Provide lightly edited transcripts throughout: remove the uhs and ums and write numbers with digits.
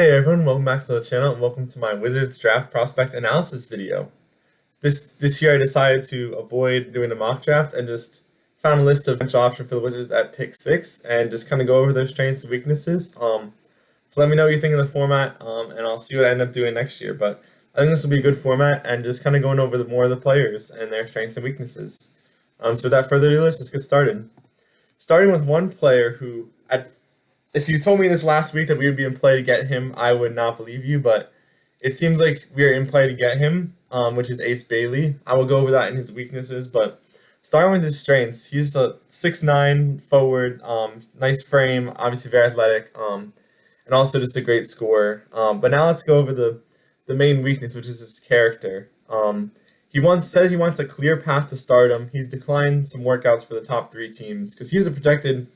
Hey everyone, welcome back to the channel and welcome to my Wizards draft prospect analysis video. This year I decided to avoid doing a mock draft and just found a list of potential options for the Wizards at pick 6 and just kind of go over their strengths and weaknesses. So let me know what you think of the format and I'll see what I end up doing next year. But I think this will be a good format and just kind of going over more of the players and their strengths and weaknesses. So without further ado, let's just get started. Starting with one player who if you told me this last week that we would be in play to get him, I would not believe you, but it seems like we are in play to get him, which is Ace Bailey. I will go over that in his weaknesses, but starting with his strengths, he's a 6'9" forward, nice frame, obviously very athletic, and also just a great scorer. But now let's go over the main weakness, which is his character. He once said he wants a clear path to stardom. He's declined some workouts for the top 3 teams because he was a projected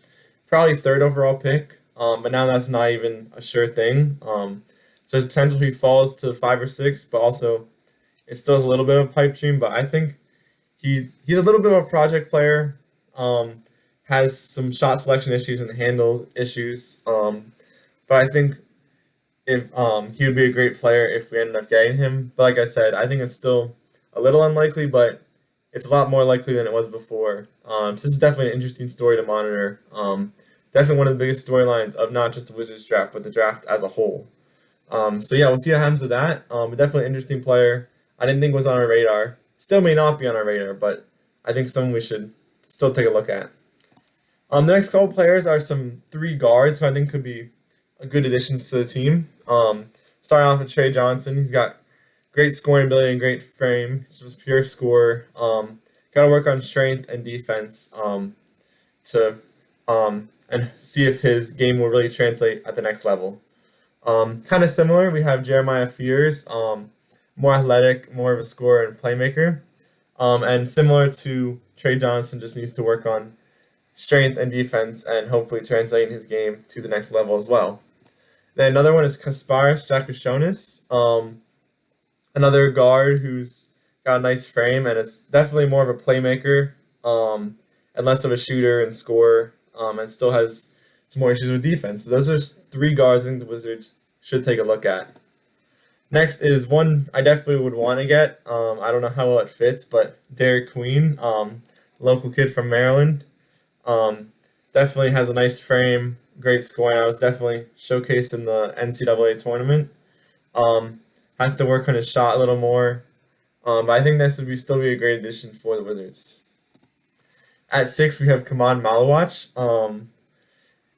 probably 3rd overall pick. But now that's not even a sure thing. So there's potential he falls to 5 or 6, but also it still has a little bit of a pipe dream. But I think he's a little bit of a project player. Has some shot selection issues and handle issues. But I think if he would be a great player if we ended up getting him. But like I said, I think it's still a little unlikely, but it's a lot more likely than it was before. So this is definitely an interesting story to monitor. Definitely one of the biggest storylines of not just the Wizards draft, but the draft as a whole. So yeah, we'll see what happens with that. Definitely an interesting player. I didn't think was on our radar. Still may not be on our radar, but I think someone we should still take a look at. The next couple players are some 3 guards who I think could be good additions to the team. Starting off with Trey Johnson, he's got great scoring ability and great frame. He's just a pure scorer. Got to work on strength and defense and see if his game will really translate at the next level. Kind of similar, we have Jeremiah Fears, more athletic, more of a scorer and playmaker. And similar to Trey Johnson, just needs to work on strength and defense and hopefully translating his game to the next level as well. Then another one is Kasparas Jakushonis, another guard who's got a nice frame and is definitely more of a playmaker and less of a shooter and scorer. And still has some more issues with defense. But those are 3 guards I think the Wizards should take a look at. Next is one I definitely would want to get. I don't know how well it fits, but Derek Queen, local kid from Maryland. Definitely has a nice frame, great scoring. I was definitely showcased in the NCAA tournament. Has to work on his shot a little more. But I think this would still be a great addition for the Wizards. At 6, we have Kaman Malawach.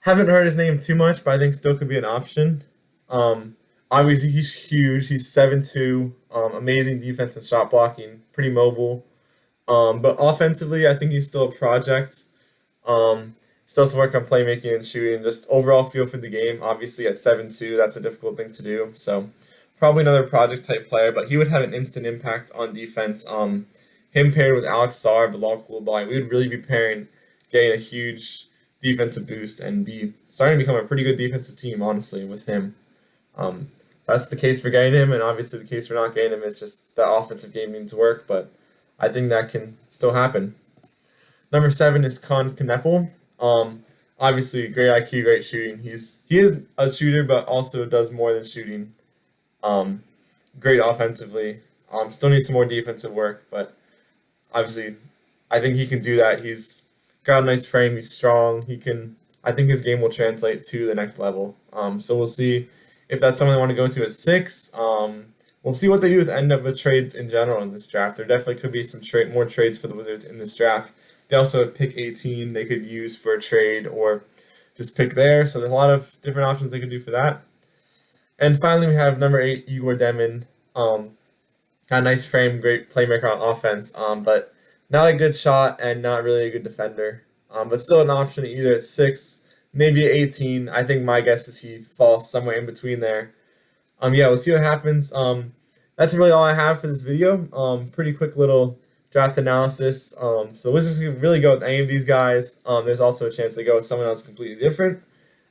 Haven't heard his name too much, but I think still could be an option. Obviously, he's huge. He's 7'2", amazing defense and shot blocking, pretty mobile. But offensively, I think he's still a project. Still has to work on playmaking and shooting, just overall feel for the game. Obviously, at 7'2", that's a difficult thing to do. So probably another project-type player, but he would have an instant impact on defense. Him paired with Alex Sarr, Bilal Coulibaly, we would really be getting a huge defensive boost and be starting to become a pretty good defensive team, honestly, with him. That's the case for getting him, and obviously the case for not getting him is just the offensive game needs work, but I think that can still happen. Number 7 is Con Kneppel. Obviously, great IQ, great shooting. He is a shooter, but also does more than shooting. Great offensively. Still needs some more defensive work, but obviously, I think he can do that. He's got a nice frame. He's strong. I think his game will translate to the next level. So we'll see if that's something they want to go to at 6. We'll see what they do with end up with trades in general in this draft. There definitely could be some more trades for the Wizards in this draft. They also have pick 18 they could use for a trade or just pick there. So there's a lot of different options they could do for that. And finally, we have number 8, Igor Demin. Got a nice frame, great playmaker on offense, but not a good shot and not really a good defender. But still an option either at 6, maybe at 18. I think my guess is he falls somewhere in between there. Yeah, we'll see what happens. That's really all I have for this video. Pretty quick little draft analysis. So the Wizards can really go with any of these guys. There's also a chance they go with someone else completely different.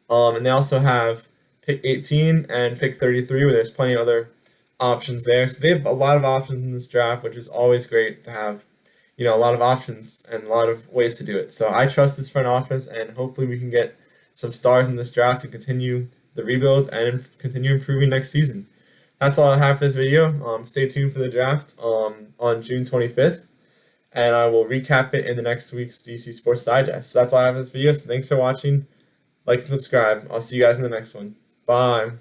And they also have pick 18 and pick 33, where there's plenty of other options there. So they have a lot of options in this draft, which is always great to have, a lot of options and a lot of ways to do it. So I trust this front office, and hopefully we can get some stars in this draft and continue the rebuild and continue improving next season. That's all I have for this video. Stay tuned for the draft on June 25th, and I will recap it in the next week's DC Sports Digest. So that's all I have for this video. So thanks for watching. Like and subscribe. I'll see you guys in the next one. Bye.